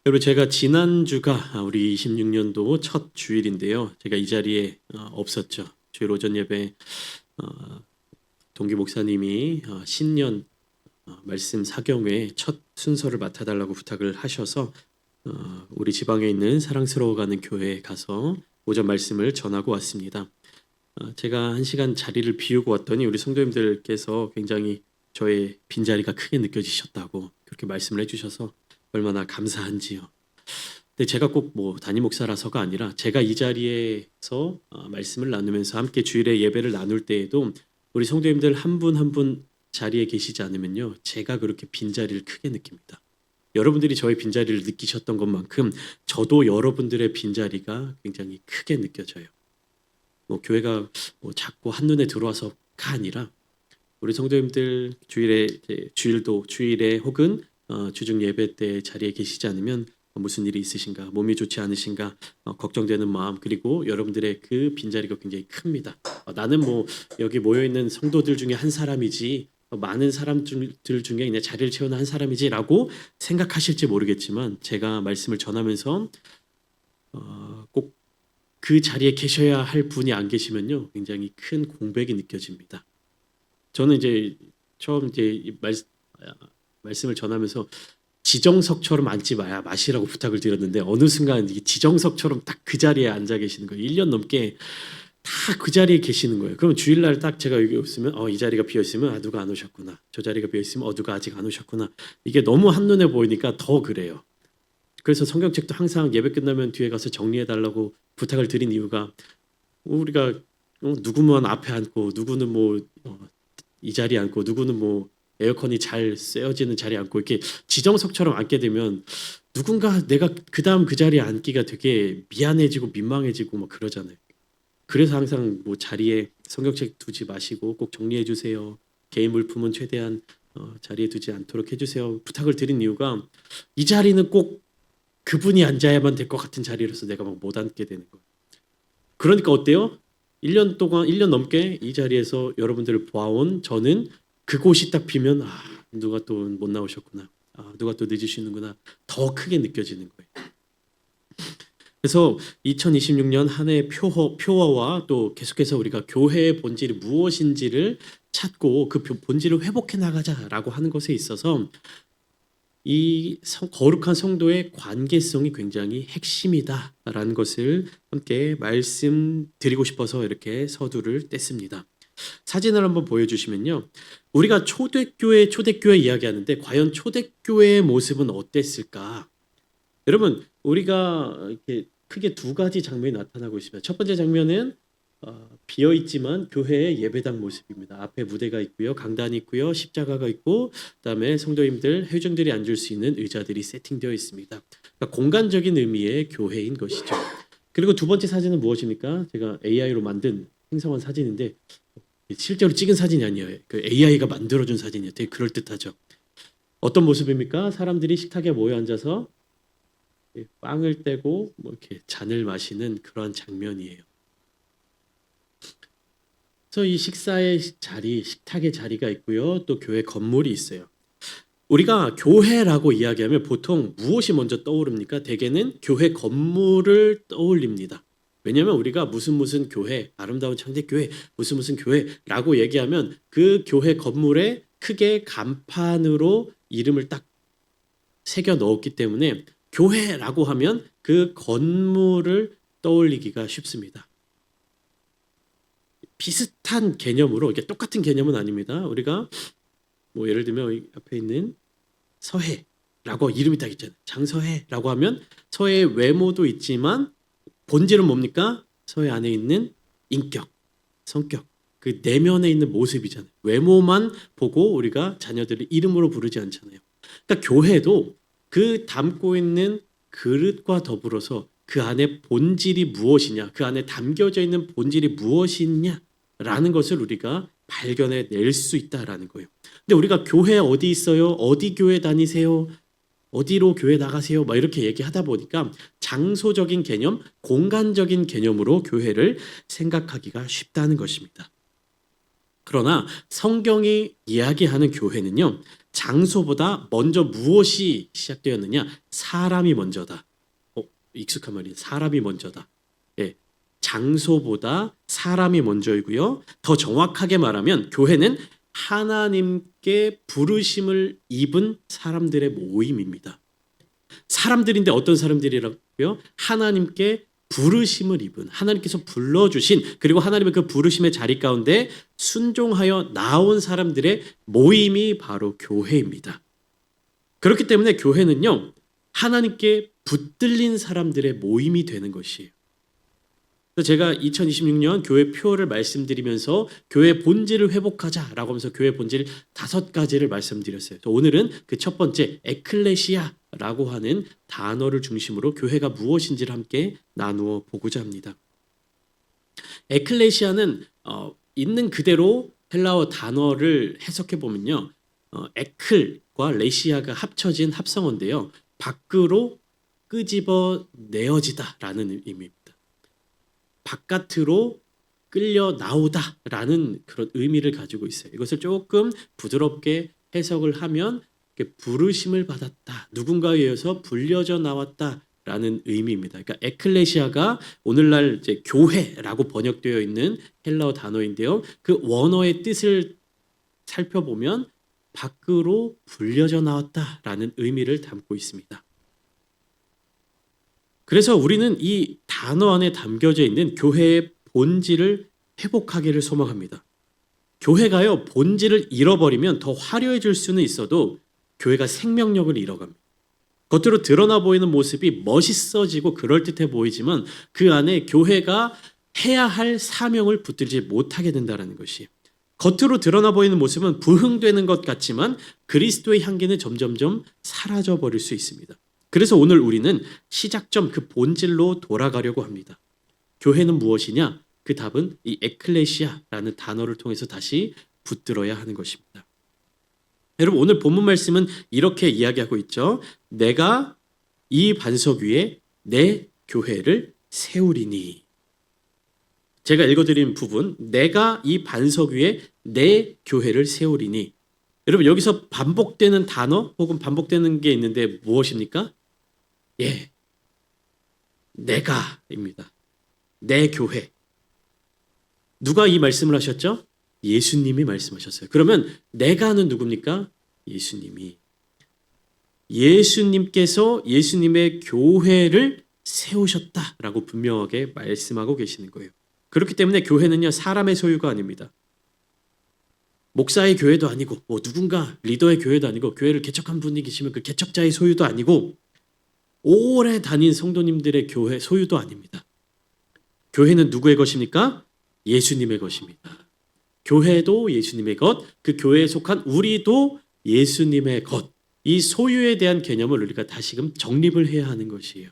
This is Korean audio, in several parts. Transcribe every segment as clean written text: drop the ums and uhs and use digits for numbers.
여러분 제가 지난주가 우리 26년도 첫 주일인데요. 제가 이 자리에 없었죠. 주일 오전 예배 어, 동기 목사님이 신년 말씀 사경회 첫 순서를 맡아달라고 부탁을 하셔서 우리 지방에 있는 사랑스러워가는 교회에 가서 오전 말씀을 전하고 왔습니다. 제가 한 시간 자리를 비우고 왔더니 우리 성도님들께서 굉장히 저의 빈자리가 크게 느껴지셨다고 그렇게 말씀을 해주셔서 얼마나 감사한지요. 근데 제가 꼭 뭐 담임 목사라서가 아니라 제가 이 자리에서 말씀을 나누면서 함께 주일에 예배를 나눌 때에도 우리 성도님들 한 분 한 분 자리에 계시지 않으면요, 제가 그렇게 빈자리를 크게 느낍니다. 여러분들이 저의 빈자리를 느끼셨던 것만큼 저도 여러분들의 빈자리가 굉장히 크게 느껴져요. 뭐 교회가 뭐 작고 한눈에 들어와서가 아니라 우리 성도님들 주일에 혹은 주중 예배 때 자리에 계시지 않으면 무슨 일이 있으신가, 몸이 좋지 않으신가 걱정되는 마음, 그리고 여러분들의 그 빈자리가 굉장히 큽니다. 나는 뭐 여기 모여 있는 성도들 중에 한 사람이지, 많은 사람들 중에 그냥 자리를 채우는 한 사람이지라고 생각하실지 모르겠지만 제가 말씀을 전하면서 꼭 그 자리에 계셔야 할 분이 안 계시면요, 굉장히 큰 공백이 느껴집니다. 저는 이제 처음 이제 말씀을 전하면서 지정석처럼 앉지 마시라고 부탁을 드렸는데 어느 순간 지정석처럼 딱 그 자리에 앉아 계시는 거예요. 1년 넘게 다 그 자리에 계시는 거예요. 그러면 주일날 딱 제가 여기 없으면 이 자리가 비어 있으면 누가 안 오셨구나. 저 자리가 비어 있으면 누가 아직 안 오셨구나. 이게 너무 한눈에 보이니까 더 그래요. 그래서 성경책도 항상 예배 끝나면 뒤에 가서 정리해 달라고 부탁을 드린 이유가, 우리가 누구만 앞에 앉고 누구는 뭐 이 자리에 앉고 누구는 뭐 에어컨이 잘 쐬어지는 자리에 앉고 이렇게 지정석처럼 앉게 되면 누군가 내가 그다음 그 자리에 앉기가 되게 미안해지고 민망해지고 막 그러잖아요. 그래서 항상 뭐 자리에 성경책 두지 마시고 꼭 정리해 주세요. 개인 물품은 최대한 자리에 두지 않도록 해주세요. 부탁을 드린 이유가, 이 자리는 꼭 그분이 앉아야만 될 것 같은 자리라서 내가 막 못 앉게 되는 거예요. 그러니까 어때요? 1년 동안 1년 넘게 이 자리에서 여러분들을 보아온 저는 그곳이 딱 비면 누가 또 못 나오셨구나. 누가 또 늦으시는구나. 더 크게 느껴지는 거예요. 그래서 2026년 한 해의 표어와 또 계속해서 우리가 교회의 본질이 무엇인지를 찾고 그 본질을 회복해 나가자라고 하는 것에 있어서 이 거룩한 성도의 관계성이 굉장히 핵심이다라는 것을 함께 말씀드리고 싶어서 이렇게 서두를 뗐습니다. 사진을 한번 보여주시면요, 우리가 초대교회 이야기하는데 과연 초대교회의 모습은 어땠을까? 여러분, 우리가 이렇게 크게 두 가지 장면이 나타나고 있습니다. 첫 번째 장면은 비어 있지만 교회의 예배당 모습입니다. 앞에 무대가 있고요, 강단이 있고요, 십자가가 있고, 그다음에 성도님들, 회중들이 앉을 수 있는 의자들이 세팅되어 있습니다. 그러니까 공간적인 의미의 교회인 것이죠. 그리고 두 번째 사진은 무엇입니까? 제가 AI로 만든 생성한 사진인데 실제로 찍은 사진이 아니에요. 그 AI가 만들어준 사진이에요. 되게 그럴듯하죠. 어떤 모습입니까? 사람들이 식탁에 모여 앉아서 빵을 떼고 뭐 이렇게 잔을 마시는 그러한 장면이에요. 그래서 이 식탁의 자리가 있고요. 또 교회 건물이 있어요. 우리가 교회라고 이야기하면 보통 무엇이 먼저 떠오릅니까? 대개는 교회 건물을 떠올립니다. 왜냐하면 우리가 무슨 교회, 아름다운 창대교회, 무슨 교회라고 얘기하면 그 교회 건물에 크게 간판으로 이름을 딱 새겨 넣었기 때문에 교회라고 하면 그 건물을 떠올리기가 쉽습니다. 비슷한 개념으로, 이게 똑같은 개념은 아닙니다. 우리가 뭐 예를 들면 앞에 있는 서해라고 이름이 딱 있잖아요. 장서해라고 하면 서해의 외모도 있지만 본질은 뭡니까? 서해 안에 있는 인격, 성격, 그 내면에 있는 모습이잖아요. 외모만 보고 우리가 자녀들을 이름으로 부르지 않잖아요. 그러니까 교회도 그 담고 있는 그릇과 더불어서 그 안에 본질이 무엇이냐, 그 안에 담겨져 있는 본질이 무엇이냐라는 것을 우리가 발견해 낼 수 있다라는 거예요. 근데 우리가 교회 어디 있어요? 어디 교회 다니세요? 어디로 교회 나가세요? 막 이렇게 얘기하다 보니까 장소적인 개념, 공간적인 개념으로 교회를 생각하기가 쉽다는 것입니다. 그러나 성경이 이야기하는 교회는요, 장소보다 먼저 무엇이 시작되었느냐? 사람이 먼저다. 익숙한 말이에요. 사람이 먼저다. 예, 장소보다 사람이 먼저이고요. 더 정확하게 말하면 교회는 하나님께 부르심을 입은 사람들의 모임입니다. 사람들인데 어떤 사람들이라고요? 하나님께 부르심을 입은, 하나님께서 불러주신, 그리고 하나님의 그 부르심의 자리 가운데 순종하여 나온 사람들의 모임이 바로 교회입니다. 그렇기 때문에 교회는요, 하나님께 붙들린 사람들의 모임이 되는 것이에요. 그래서 제가 2026년 교회 표를 말씀드리면서 교회 본질을 회복하자라고 하면서 교회 본질 5가지를 말씀드렸어요. 오늘은 그 첫 번째 에클레시아라고 하는 단어를 중심으로 교회가 무엇인지를 함께 나누어 보고자 합니다. 에클레시아는 있는 그대로 헬라어 단어를 해석해 보면요, 에클과 레시아가 합쳐진 합성어인데요, 밖으로 끄집어 내어지다라는 의미입니다. 바깥으로 끌려 나오다라는 그런 의미를 가지고 있어요. 이것을 조금 부드럽게 해석을 하면 부르심을 받았다, 누군가에 의해서 불려져 나왔다라는 의미입니다. 그러니까 에클레시아가 오늘날 이제 교회라고 번역되어 있는 헬라어 단어인데요, 그 원어의 뜻을 살펴보면 밖으로 불려져 나왔다라는 의미를 담고 있습니다. 그래서 우리는 이 단어 안에 담겨져 있는 교회의 본질을 회복하기를 소망합니다. 교회가요, 본질을 잃어버리면 더 화려해질 수는 있어도 교회가 생명력을 잃어갑니다. 겉으로 드러나 보이는 모습이 멋있어지고 그럴듯해 보이지만 그 안에 교회가 해야 할 사명을 붙들지 못하게 된다는 것이, 겉으로 드러나 보이는 모습은 부흥되는 것 같지만 그리스도의 향기는 점점점 사라져 버릴 수 있습니다. 그래서 오늘 우리는 시작점, 그 본질로 돌아가려고 합니다. 교회는 무엇이냐? 그 답은 이 에클레시아라는 단어를 통해서 다시 붙들어야 하는 것입니다. 여러분, 오늘 본문 말씀은 이렇게 이야기하고 있죠. 내가 이 반석 위에 내 교회를 세우리니. 제가 읽어드린 부분, 내가 이 반석 위에 내 교회를 세우리니. 여러분, 여기서 반복되는 단어 혹은 반복되는 게 있는데 무엇입니까? 예, 내가입니다. 내 교회. 누가 이 말씀을 하셨죠? 예수님이 말씀하셨어요. 그러면 내가는 누굽니까? 예수님이. 예수님께서 예수님의 교회를 세우셨다라고 분명하게 말씀하고 계시는 거예요. 그렇기 때문에 교회는요, 사람의 소유가 아닙니다. 목사의 교회도 아니고 누군가 리더의 교회도 아니고 교회를 개척한 분이 계시면 그 개척자의 소유도 아니고 오래 다닌 성도님들의 교회 소유도 아닙니다. 교회는 누구의 것입니까? 예수님의 것입니다. 교회도 예수님의 것, 그 교회에 속한 우리도 예수님의 것. 이 소유에 대한 개념을 우리가 다시금 정립을 해야 하는 것이에요.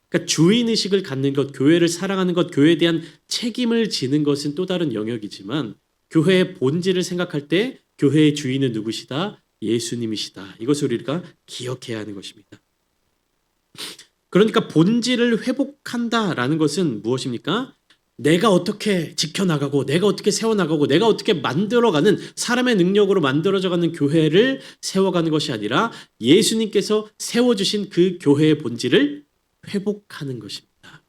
그러니까 주인의식을 갖는 것, 교회를 사랑하는 것, 교회에 대한 책임을 지는 것은 또 다른 영역이지만 교회의 본질을 생각할 때 교회의 주인은 누구시다? 예수님이시다. 이것을 우리가 기억해야 하는 것입니다. 그러니까 본질을 회복한다라는 것은 무엇입니까? 내가 어떻게 지켜나가고 내가 어떻게 세워나가고 내가 어떻게 만들어가는, 사람의 능력으로 만들어져가는 교회를 세워가는 것이 아니라 예수님께서 세워주신 그 교회의 본질을 회복하는 것입니다.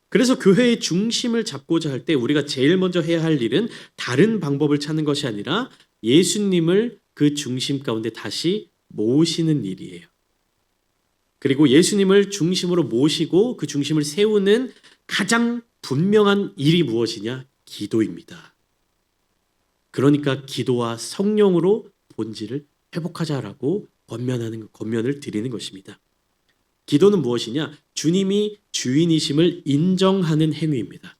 그래서 교회의 중심을 잡고자 할 때 우리가 제일 먼저 해야 할 일은 다른 방법을 찾는 것이 아니라 예수님을 그 중심 가운데 다시 모시는 일이에요. 그리고 예수님을 중심으로 모시고 그 중심을 세우는 가장 분명한 일이 무엇이냐? 기도입니다. 그러니까 기도와 성령으로 본질을 회복하자라고 권면을 드리는 것입니다. 기도는 무엇이냐? 주님이 주인이심을 인정하는 행위입니다.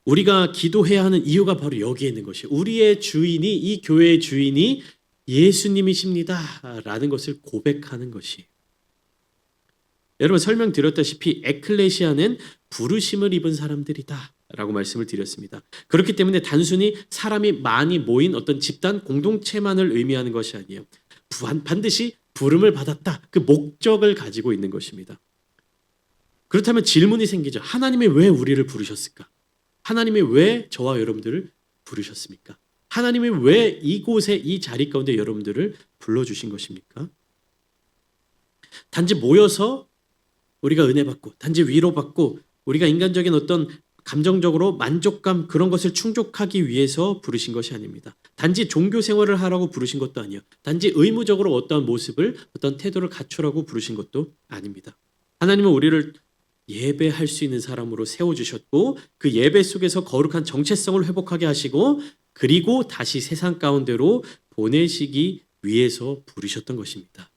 우리가 기도해야 하는 이유가 바로 여기에 있는 것이에요. 우리의 주인이, 이 교회의 주인이 예수님이십니다 라는 것을 고백하는 것이에요. 여러분, 설명드렸다시피 에클레시아는 부르심을 입은 사람들이다 라고 말씀을 드렸습니다. 그렇기 때문에 단순히 사람이 많이 모인 어떤 집단 공동체만을 의미하는 것이 아니에요. 반드시 부름을 받았다, 그 목적을 가지고 있는 것입니다. 그렇다면 질문이 생기죠. 하나님이 왜 우리를 부르셨을까? 하나님이 왜 저와 여러분들을 부르셨습니까? 하나님이 왜 이곳에 이 자리 가운데 여러분들을 불러주신 것입니까? 단지 모여서 우리가 은혜 받고 단지 위로받고 우리가 인간적인 어떤 감정적으로 만족감 그런 것을 충족하기 위해서 부르신 것이 아닙니다. 단지 종교 생활을 하라고 부르신 것도 아니에요. 단지 의무적으로 어떤 모습을 어떤 태도를 갖추라고 부르신 것도 아닙니다. 하나님은 우리를 예배할 수 있는 사람으로 세워주셨고 그 예배 속에서 거룩한 정체성을 회복하게 하시고 그리고 다시 세상 가운데로 보내시기 위해서 부르셨던 것입니다.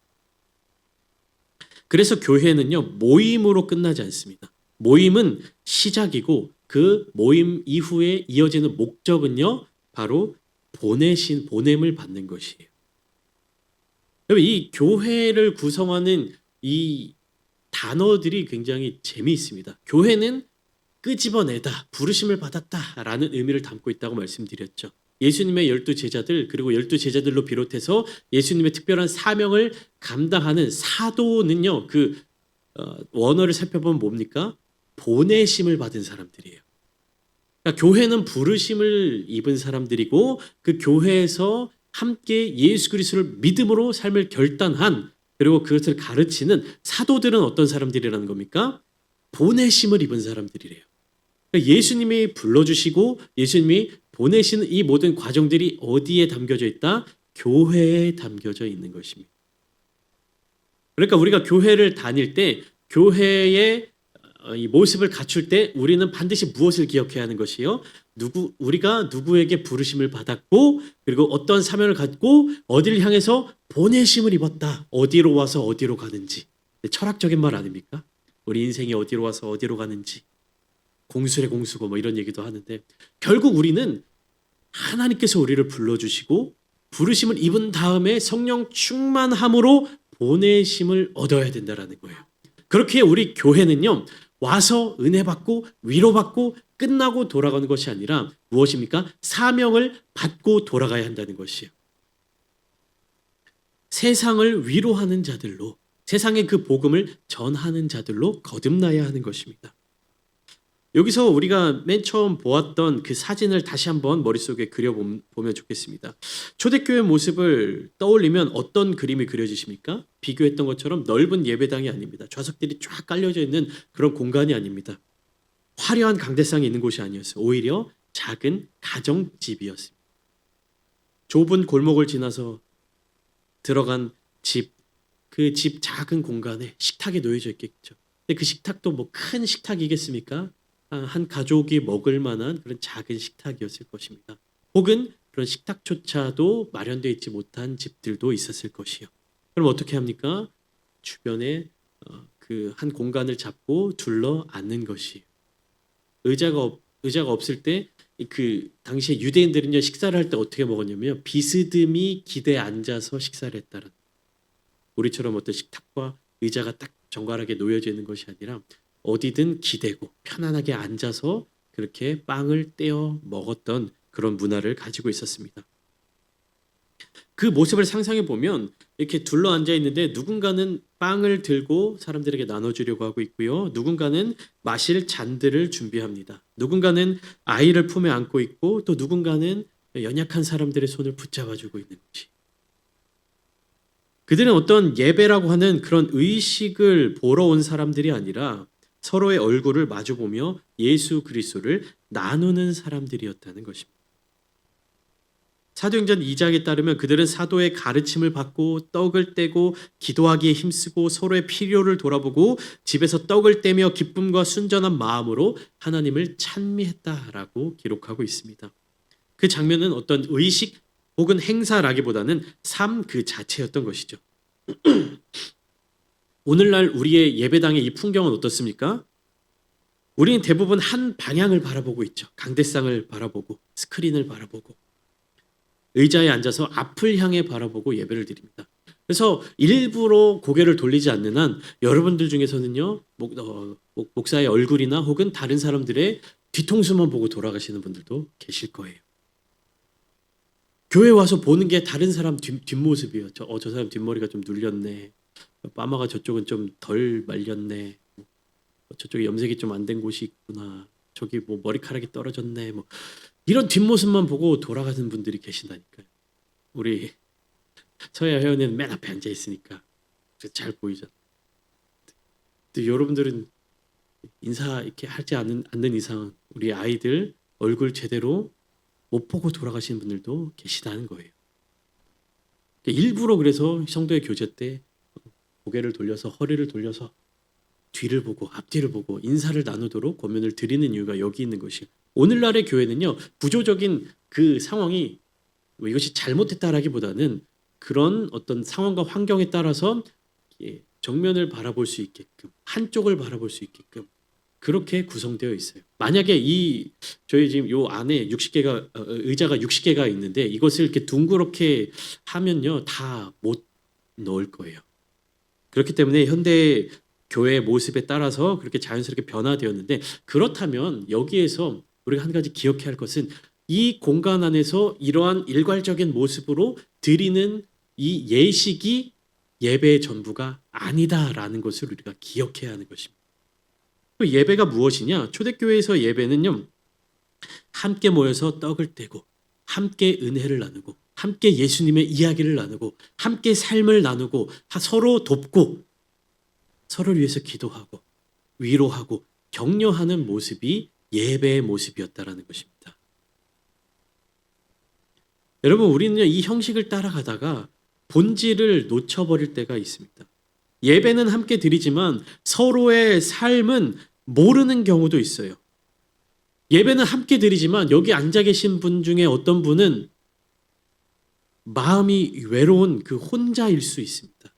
그래서 교회는요, 모임으로 끝나지 않습니다. 모임은 시작이고 그 모임 이후에 이어지는 목적은요, 바로 보냄을 받는 것이에요. 이 교회를 구성하는 이 단어들이 굉장히 재미있습니다. 교회는 끄집어내다, 부르심을 받았다라는 의미를 담고 있다고 말씀드렸죠. 예수님의 12제자들 그리고 12제자들로 비롯해서 예수님의 특별한 사명을 감당하는 사도는요. 그 원어를 살펴보면 뭡니까? 보내심을 받은 사람들이에요. 그러니까 교회는 부르심을 입은 사람들이고 그 교회에서 함께 예수 그리스도를 믿음으로 삶을 결단한 그리고 그것을 가르치는 사도들은 어떤 사람들이라는 겁니까? 보내심을 입은 사람들이래요. 그러니까 예수님이 불러주시고 예수님이 보내시는 이 모든 과정들이 어디에 담겨져 있다? 교회에 담겨져 있는 것입니다. 그러니까 우리가 교회를 다닐 때 교회의 이 모습을 갖출 때 우리는 반드시 무엇을 기억해야 하는 것이요? 우리가 누구에게 부르심을 받았고 그리고 어떤 사명을 갖고 어디를 향해서 보내심을 입었다. 어디로 와서 어디로 가는지. 철학적인 말 아닙니까? 우리 인생이 어디로 와서 어디로 가는지. 공수래 공수고 뭐 이런 얘기도 하는데 결국 우리는 하나님께서 우리를 불러주시고 부르심을 입은 다음에 성령 충만함으로 보내심을 얻어야 된다라는 거예요. 그렇게 우리 교회는요. 와서 은혜 받고 위로받고 끝나고 돌아가는 것이 아니라 무엇입니까? 사명을 받고 돌아가야 한다는 것이에요. 세상을 위로하는 자들로 세상의 그 복음을 전하는 자들로 거듭나야 하는 것입니다. 여기서 우리가 맨 처음 보았던 그 사진을 다시 한번 머릿속에 그려보면 좋겠습니다. 초대교회 모습을 떠올리면 어떤 그림이 그려지십니까? 비교했던 것처럼 넓은 예배당이 아닙니다. 좌석들이 쫙 깔려져 있는 그런 공간이 아닙니다. 화려한 강대상이 있는 곳이 아니었어요. 오히려 작은 가정집이었습니다. 좁은 골목을 지나서 들어간 집, 그 집 작은 공간에 식탁이 놓여져 있겠죠. 근데 그 식탁도 뭐 큰 식탁이겠습니까? 한 가족이 먹을 만한 그런 작은 식탁이었을 것입니다. 혹은 그런 식탁조차도 마련되어 있지 못한 집들도 있었을 것이요. 그럼 어떻게 합니까? 주변에 그 한 공간을 잡고 둘러 앉는 것이에요. 의자가 없을 때 그 당시에 유대인들은요 식사를 할 때 어떻게 먹었냐면 비스듬히 기대에 앉아서 식사를 했다는. 우리처럼 어떤 식탁과 의자가 딱 정갈하게 놓여져 있는 것이 아니라 어디든 기대고 편안하게 앉아서 그렇게 빵을 떼어 먹었던 그런 문화를 가지고 있었습니다. 그 모습을 상상해 보면 이렇게 둘러 앉아 있는데 누군가는 빵을 들고 사람들에게 나눠주려고 하고 있고요. 누군가는 마실 잔들을 준비합니다. 누군가는 아이를 품에 안고 있고 또 누군가는 연약한 사람들의 손을 붙잡아주고 있는 것이. 그들은 어떤 예배라고 하는 그런 의식을 보러 온 사람들이 아니라 서로의 얼굴을 마주보며 예수 그리스도를 나누는 사람들이었다는 것입니다. 사도행전 2장에 따르면 그들은 사도의 가르침을 받고 떡을 떼고 기도하기에 힘쓰고 서로의 필요를 돌아보고 집에서 떡을 떼며 기쁨과 순전한 마음으로 하나님을 찬미했다라고 기록하고 있습니다. 그 장면은 어떤 의식 혹은 행사라기보다는 삶 그 자체였던 것이죠. 오늘날 우리의 예배당의 이 풍경은 어떻습니까? 우리는 대부분 한 방향을 바라보고 있죠. 강대상을 바라보고 스크린을 바라보고 의자에 앉아서 앞을 향해 바라보고 예배를 드립니다. 그래서 일부러 고개를 돌리지 않는 한 여러분들 중에서는요 목사의 얼굴이나 혹은 다른 사람들의 뒤통수만 보고 돌아가시는 분들도 계실 거예요. 교회 와서 보는 게 다른 사람 뒷모습이에요. 저 사람 뒷머리가 좀 눌렸네. 빠마가 저쪽은 좀 덜 말렸네. 저쪽에 염색이 좀 안 된 곳이 있구나. 저기 뭐 머리카락이 떨어졌네. 뭐 이런 뒷모습만 보고 돌아가는 분들이 계신다니까요. 우리 서야 회원은 맨 앞에 앉아 있으니까 잘 보이죠. 근데 여러분들은 인사 이렇게 하지 않는 이상 우리 아이들 얼굴 제대로 못 보고 돌아가시는 분들도 계시다는 거예요. 일부러 그래서 성도의 교제 때 고개를 돌려서 허리를 돌려서 뒤를 보고 앞뒤를 보고 인사를 나누도록 권면을 드리는 이유가 여기 있는 것이에요. 오늘날의 교회는요, 구조적인 그 상황이 뭐 이것이 잘못됐다라기보다는 그런 어떤 상황과 환경에 따라서 정면을 바라볼 수 있게끔, 한쪽을 바라볼 수 있게끔 그렇게 구성되어 있어요. 만약에 저희 지금 요 안에 60개가 의자가 60개가 있는데 이것을 이렇게 둥그렇게 하면요, 다 못 넣을 거예요. 그렇기 때문에 현대 교회의 모습에 따라서 그렇게 자연스럽게 변화되었는데, 그렇다면 여기에서 우리가 한 가지 기억해야 할 것은 이 공간 안에서 이러한 일괄적인 모습으로 드리는 이 예식이 예배의 전부가 아니다라는 것을 우리가 기억해야 하는 것입니다. 예배가 무엇이냐? 초대교회에서 예배는요, 함께 모여서 떡을 떼고 함께 은혜를 나누고 함께 예수님의 이야기를 나누고 함께 삶을 나누고 서로 돕고 서로를 위해서 기도하고 위로하고 격려하는 모습이 예배의 모습이었다라는 것입니다. 여러분, 우리는요, 이 형식을 따라가다가 본질을 놓쳐버릴 때가 있습니다. 예배는 함께 드리지만 서로의 삶은 모르는 경우도 있어요. 예배는 함께 드리지만 여기 앉아 계신 분 중에 어떤 분은 마음이 외로운 그 혼자일 수 있습니다.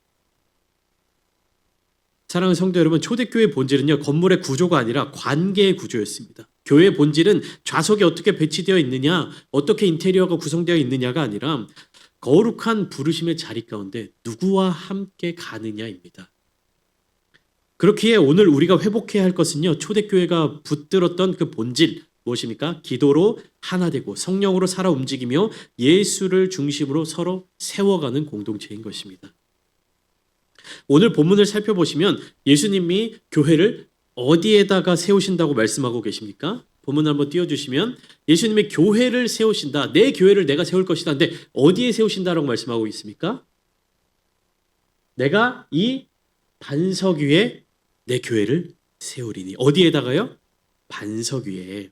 사랑하는 성도 여러분, 초대교회의 본질은요, 건물의 구조가 아니라 관계의 구조였습니다. 교회의 본질은 좌석이 어떻게 배치되어 있느냐, 어떻게 인테리어가 구성되어 있느냐가 아니라 거룩한 부르심의 자리 가운데 누구와 함께 가느냐입니다. 그렇기에 오늘 우리가 회복해야 할 것은요, 초대교회가 붙들었던 그 본질 무엇입니까? 기도로 하나 되고 성령으로 살아 움직이며 예수를 중심으로 서로 세워가는 공동체인 것입니다. 오늘 본문을 살펴보시면 예수님이 교회를 어디에다가 세우신다고 말씀하고 계십니까? 본문 한번 띄워주시면 예수님의 교회를 세우신다. 내 교회를 내가 세울 것이다. 근데 어디에 세우신다라고 말씀하고 있습니까? 내가 이 반석 위에 내 교회를 세우리니. 어디에다가요? 반석 위에.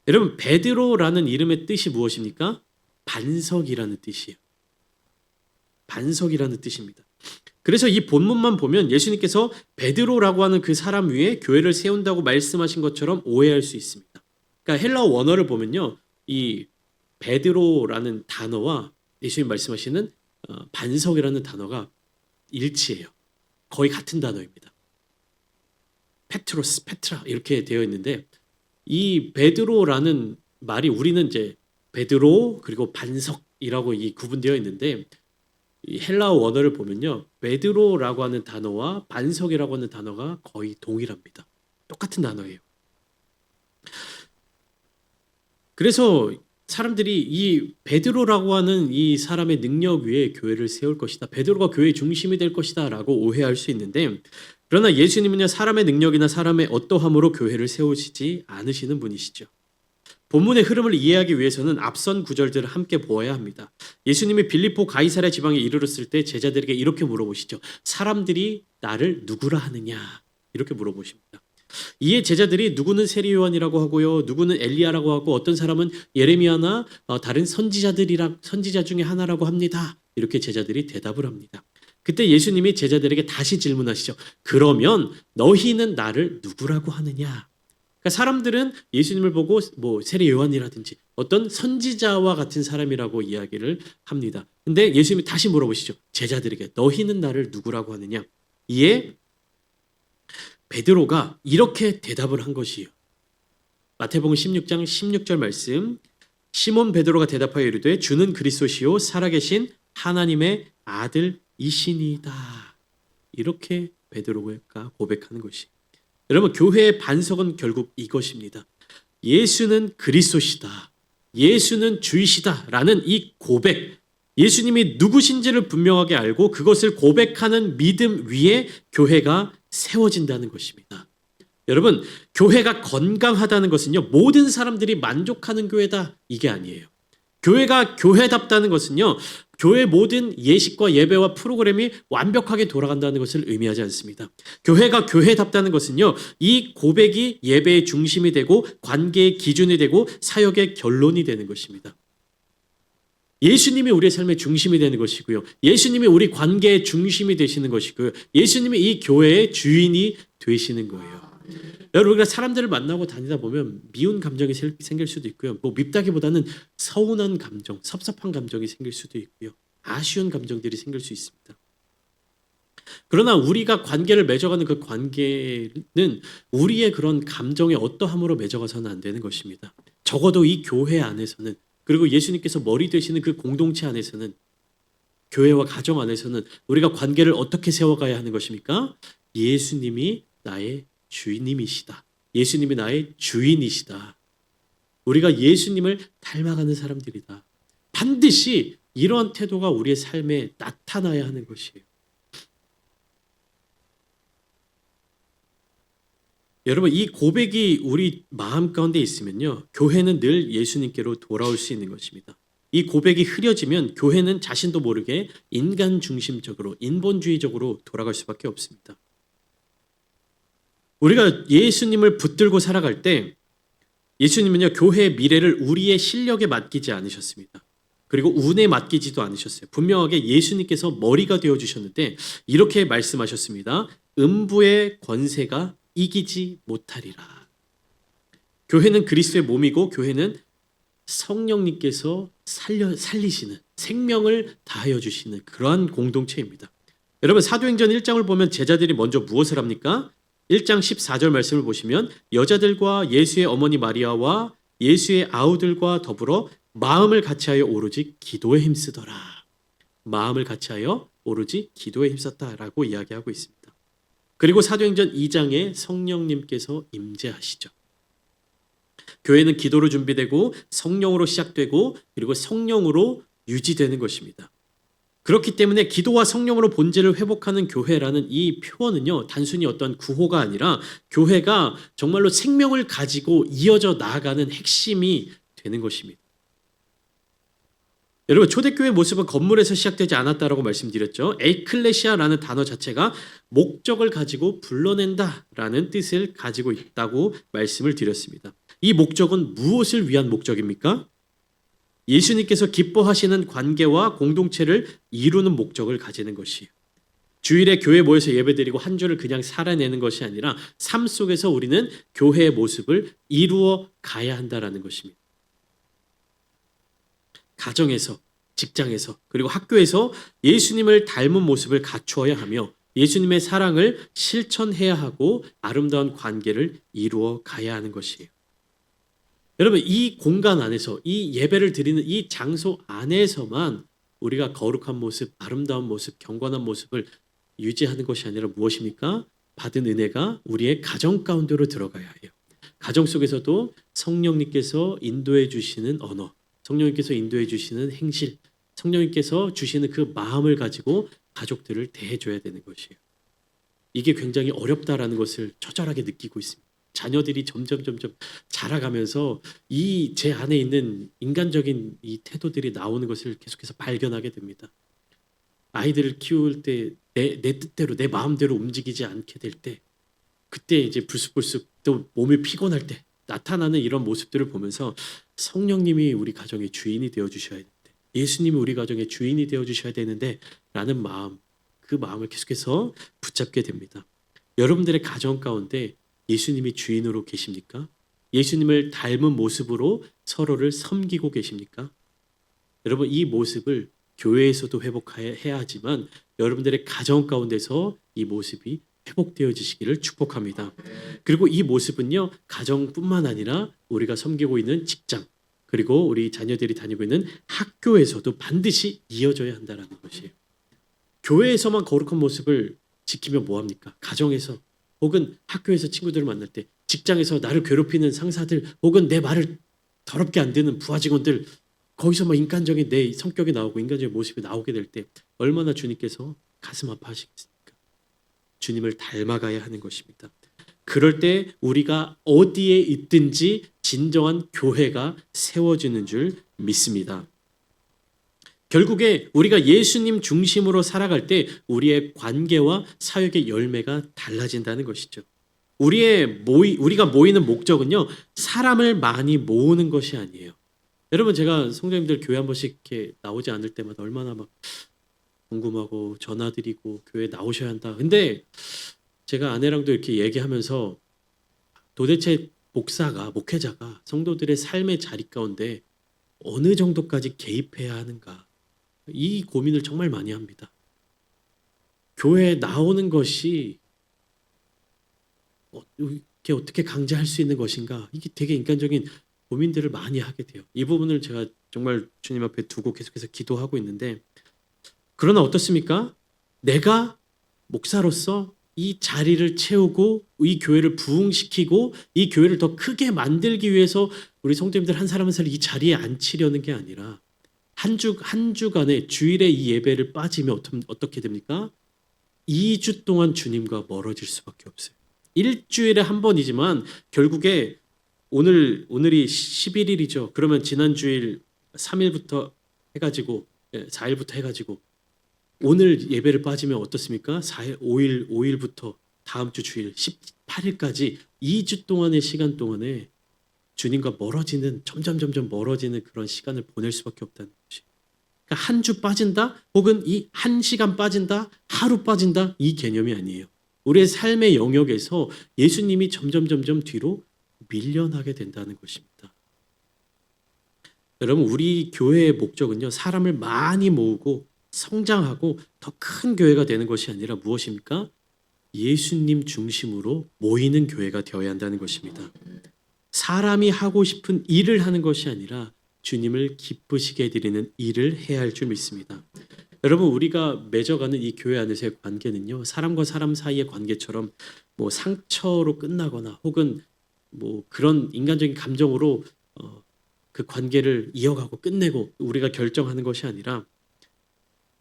여러분, 베드로라는 이름의 뜻이 무엇입니까? 반석이라는 뜻이에요. 반석이라는 뜻입니다. 그래서 이 본문만 보면 예수님께서 베드로라고 하는 그 사람 위에 교회를 세운다고 말씀하신 것처럼 오해할 수 있습니다. 그러니까 헬라어 원어를 보면요, 이 베드로라는 단어와 예수님 말씀하시는 반석이라는 단어가 일치해요. 거의 같은 단어입니다. 페트로스, 페트라 이렇게 되어 있는데 이 베드로라는 말이 우리는 이제 베드로 그리고 반석이라고 이 구분되어 있는데 이 헬라어 원어를 보면요, 베드로라고 하는 단어와 반석이라고 하는 단어가 거의 동일합니다. 똑같은 단어예요. 그래서 사람들이 이 베드로라고 하는 이 사람의 능력 위에 교회를 세울 것이다, 베드로가 교회의 중심이 될 것이다 라고 오해할 수 있는데, 그러나 예수님은요, 사람의 능력이나 사람의 어떠함으로 교회를 세우시지 않으시는 분이시죠. 본문의 흐름을 이해하기 위해서는 앞선 구절들을 함께 보아야 합니다. 예수님이 빌립보 가이사랴 지방에 이르렀을 때 제자들에게 이렇게 물어보시죠. 사람들이 나를 누구라 하느냐? 이렇게 물어보십니다. 이에 제자들이 누구는 세리 요한이라고 하고요, 누구는 엘리야라고 하고 어떤 사람은 예레미야나 다른 선지자 중에 하나라고 합니다. 이렇게 제자들이 대답을 합니다. 그때 예수님이 제자들에게 다시 질문하시죠. 그러면 너희는 나를 누구라고 하느냐? 그러니까 사람들은 예수님을 보고 뭐 세리 요한이라든지 어떤 선지자와 같은 사람이라고 이야기를 합니다. 근데 예수님이 다시 물어보시죠. 제자들에게 너희는 나를 누구라고 하느냐? 이에 베드로가 이렇게 대답을 한 것이에요. 마태복음 16장 16절 말씀. 시몬 베드로가 대답하여 이르되 주는 그리스도시요 살아계신 하나님의 아들이시니이다. 이렇게 베드로가 고백하는 것이. 여러분, 교회의 반석은 결국 이것입니다. 예수는 그리스도시다, 예수는 주이시다 라는 이 고백, 예수님이 누구신지를 분명하게 알고 그것을 고백하는 믿음 위에 교회가 세워진다는 것입니다. 여러분, 교회가 건강하다는 것은요, 모든 사람들이 만족하는 교회다, 이게 아니에요. 교회가 교회답다는 것은요, 교회 모든 예식과 예배와 프로그램이 완벽하게 돌아간다는 것을 의미하지 않습니다. 교회가 교회답다는 것은요, 이 고백이 예배의 중심이 되고 관계의 기준이 되고 사역의 결론이 되는 것입니다. 예수님이 우리의 삶의 중심이 되는 것이고요. 예수님이 우리 관계의 중심이 되시는 것이고요. 예수님이 이 교회의 주인이 되시는 거예요. 여러분, 우리가 사람들을 만나고 다니다 보면 미운 감정이 생길 수도 있고요. 뭐 밉다기보다는 서운한 감정, 섭섭한 감정이 생길 수도 있고요. 아쉬운 감정들이 생길 수 있습니다. 그러나 우리가 관계를 맺어가는 그 관계는 우리의 그런 감정의 어떠함으로 맺어가서는 안 되는 것입니다. 적어도 이 교회 안에서는, 그리고 예수님께서 머리 되시는 그 공동체 안에서는, 교회와 가정 안에서는 우리가 관계를 어떻게 세워가야 하는 것입니까? 예수님이 나의 주인님이시다. 예수님이 나의 주인이시다. 우리가 예수님을 닮아가는 사람들이다. 반드시 이러한 태도가 우리의 삶에 나타나야 하는 것이에요. 여러분, 이 고백이 우리 마음 가운데 있으면요, 교회는 늘 예수님께로 돌아올 수 있는 것입니다. 이 고백이 흐려지면 교회는 자신도 모르게 인간 중심적으로, 인본주의적으로 돌아갈 수밖에 없습니다. 우리가 예수님을 붙들고 살아갈 때 예수님은요, 교회의 미래를 우리의 실력에 맡기지 않으셨습니다. 그리고 운에 맡기지도 않으셨어요. 분명하게 예수님께서 머리가 되어주셨는데 이렇게 말씀하셨습니다. 음부의 권세가 이기지 못하리라. 교회는 그리스도의 몸이고 교회는 성령님께서 살리시는, 생명을 다하여 주시는 그러한 공동체입니다. 여러분, 사도행전 1장을 보면 제자들이 먼저 무엇을 합니까? 1장 14절 말씀을 보시면 여자들과 예수의 어머니 마리아와 예수의 아우들과 더불어 마음을 같이하여 오로지 기도에 힘쓰더라. 마음을 같이하여 오로지 기도에 힘썼다라고 이야기하고 있습니다. 그리고 사도행전 2장에 성령님께서 임재하시죠. 교회는 기도로 준비되고 성령으로 시작되고 그리고 성령으로 유지되는 것입니다. 그렇기 때문에 기도와 성령으로 본질을 회복하는 교회라는 이 표현은요, 단순히 어떤 구호가 아니라 교회가 정말로 생명을 가지고 이어져 나아가는 핵심이 되는 것입니다. 여러분, 초대교회의 모습은 건물에서 시작되지 않았다라고 말씀드렸죠. 에클레시아라는 단어 자체가 목적을 가지고 불러낸다라는 뜻을 가지고 있다고 말씀을 드렸습니다. 이 목적은 무엇을 위한 목적입니까? 예수님께서 기뻐하시는 관계와 공동체를 이루는 목적을 가지는 것이에요. 주일에 교회 모여서 예배드리고 한 주를 그냥 살아내는 것이 아니라 삶 속에서 우리는 교회의 모습을 이루어 가야 한다라는 것입니다. 가정에서, 직장에서, 그리고 학교에서 예수님을 닮은 모습을 갖추어야 하며 예수님의 사랑을 실천해야 하고 아름다운 관계를 이루어 가야 하는 것이에요. 여러분, 이 공간 안에서, 이 예배를 드리는 이 장소 안에서만 우리가 거룩한 모습, 아름다운 모습, 경건한 모습을 유지하는 것이 아니라 무엇입니까? 받은 은혜가 우리의 가정 가운데로 들어가야 해요. 가정 속에서도 성령님께서 인도해 주시는 언어, 성령님께서 인도해 주시는 행실, 성령님께서 주시는 그 마음을 가지고 가족들을 대해줘야 되는 것이에요. 이게 굉장히 어렵다라는 것을 처절하게 느끼고 있습니다. 자녀들이 점점 자라가면서 이 제 안에 있는 인간적인 이 태도들이 나오는 것을 계속해서 발견하게 됩니다. 아이들을 키울 때 내 뜻대로 내 마음대로 움직이지 않게 될 때, 그때 이제 불쑥불쑥 또 몸이 피곤할 때 나타나는 이런 모습들을 보면서 성령님이 우리 가정의 주인이 되어 주셔야 되는데, 예수님이 우리 가정의 주인이 되어 주셔야 되는데 라는 마음, 그 마음을 계속해서 붙잡게 됩니다. 여러분들의 가정 가운데 예수님이 주인으로 계십니까? 예수님을 닮은 모습으로 서로를 섬기고 계십니까? 여러분, 이 모습을 교회에서도 회복해야 하지만 여러분들의 가정 가운데서 이 모습이 회복되어지시기를 축복합니다. 그리고 이 모습은요, 가정뿐만 아니라 우리가 섬기고 있는 직장, 그리고 우리 자녀들이 다니고 있는 학교에서도 반드시 이어져야 한다는 것이에요. 교회에서만 거룩한 모습을 지키면 뭐합니까? 가정에서 혹은 학교에서 친구들을 만날 때, 직장에서 나를 괴롭히는 상사들 혹은 내 말을 더럽게 안 듣는 부하 직원들, 거기서 막 인간적인 내 성격이 나오고 인간적인 모습이 나오게 될 때 얼마나 주님께서 가슴 아파하시겠습니까? 주님을 닮아가야 하는 것입니다. 그 그럴 때 우리가 어디에 있든지 진정한 교회가 세워지는 줄 믿습니다. 결국에 우리가 예수님 중심으로 살아갈 때 우리의 관계와 사역의 열매가 달라진다는 것이죠. 우리가 모이는 목적은요, 사람을 많이 모으는 것이 아니에요. 여러분, 제가 성도님들 교회 한 번씩 이렇게 나오지 않을 때마다 얼마나 막 궁금하고 전화드리고 교회 나오셔야 한다. 근데 제가 아내랑도 이렇게 얘기하면서 도대체 목회자가 성도들의 삶의 자리 가운데 어느 정도까지 개입해야 하는가, 이 고민을 정말 많이 합니다. 교회에 나오는 것이 이렇게 어떻게 강제할 수 있는 것인가, 이게 되게 인간적인 고민들을 많이 하게 돼요. 이 부분을 제가 정말 주님 앞에 두고 계속해서 기도하고 있는데, 그러나 어떻습니까? 내가 목사로서 이 자리를 채우고 이 교회를 부흥시키고 이 교회를 더 크게 만들기 위해서 우리 성도님들 한 사람 한 사람 이 자리에 앉히려는 게 아니라 한 주간에 주일에 이 예배를 빠지면 어떻게 됩니까? 2주 동안 주님과 멀어질 수밖에 없어요. 일주일에 한 번이지만 결국에 오늘이 11일이죠. 그러면 지난 주일 3일부터 해가지고 4일부터 해가지고 오늘 예배를 빠지면 어떻습니까? 4일, 5일부터 다음 주 주일 18일까지 2주 동안의 시간 동안에 주님과 점점 멀어지는 그런 시간을 보낼 수밖에 없다는 것이. 그러니까 한 주 빠진다, 혹은 이 한 시간 빠진다, 하루 빠진다, 이 개념이 아니에요. 우리의 삶의 영역에서 예수님이 점점 뒤로 밀려나게 된다는 것입니다. 여러분, 우리 교회의 목적은요, 사람을 많이 모으고 성장하고 더 큰 교회가 되는 것이 아니라 무엇입니까? 예수님 중심으로 모이는 교회가 되어야 한다는 것입니다. 사람이 하고 싶은 일을 하는 것이 아니라 주님을 기쁘시게 해드리는 일을 해야 할 줄 믿습니다. 여러분, 우리가 맺어가는 이 교회 안에서의 관계는요, 사람과 사람 사이의 관계처럼 뭐 상처로 끝나거나 혹은 뭐 그런 인간적인 감정으로 그 관계를 이어가고 끝내고 우리가 결정하는 것이 아니라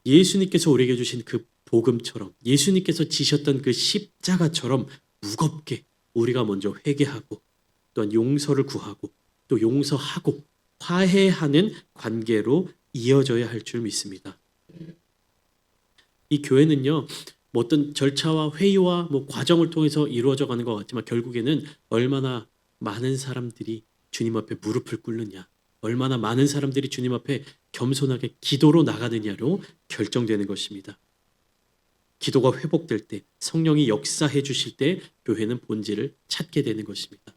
예수님께서 우리에게 주신 그 복음처럼, 예수님께서 지셨던 그 십자가처럼 무겁게 우리가 먼저 회개하고 또한 용서를 구하고 또 용서하고 화해하는 관계로 이어져야 할 줄 믿습니다. 이 교회는요, 뭐 어떤 절차와 회의와 뭐 과정을 통해서 이루어져 가는 것 같지만 결국에는 얼마나 많은 사람들이 주님 앞에 무릎을 꿇느냐, 얼마나 많은 사람들이 주님 앞에 겸손하게 기도로 나가느냐로 결정되는 것입니다. 기도가 회복될 때, 성령이 역사해 주실 때 교회는 본질을 찾게 되는 것입니다.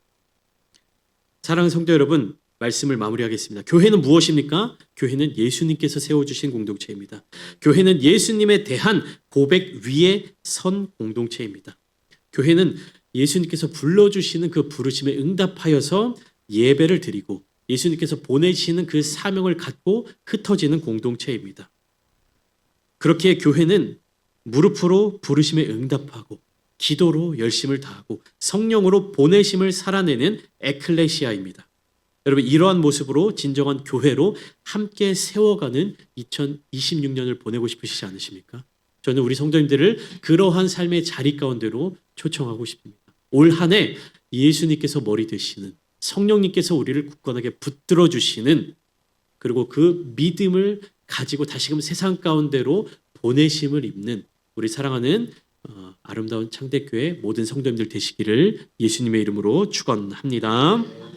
사랑하는 성도 여러분, 말씀을 마무리하겠습니다. 교회는 무엇입니까? 교회는 예수님께서 세워주신 공동체입니다. 교회는 예수님에 대한 고백 위에 선 공동체입니다. 교회는 예수님께서 불러주시는 그 부르심에 응답하여서 예배를 드리고 예수님께서 보내시는 그 사명을 갖고 흩어지는 공동체입니다. 그렇게 교회는 무릎으로 부르심에 응답하고 기도로 열심을 다하고 성령으로 보내심을 살아내는 에클레시아입니다. 여러분, 이러한 모습으로 진정한 교회로 함께 세워가는 2026년을 보내고 싶으시지 않으십니까? 저는 우리 성도님들을 그러한 삶의 자리 가운데로 초청하고 싶습니다. 올 한 해 예수님께서 머리 되시는, 성령님께서 우리를 굳건하게 붙들어 주시는, 그리고 그 믿음을 가지고 다시금 세상 가운데로 보내심을 입는 우리 사랑하는 아름다운 창대교회 모든 성도님들 되시기를 예수님의 이름으로 축원합니다.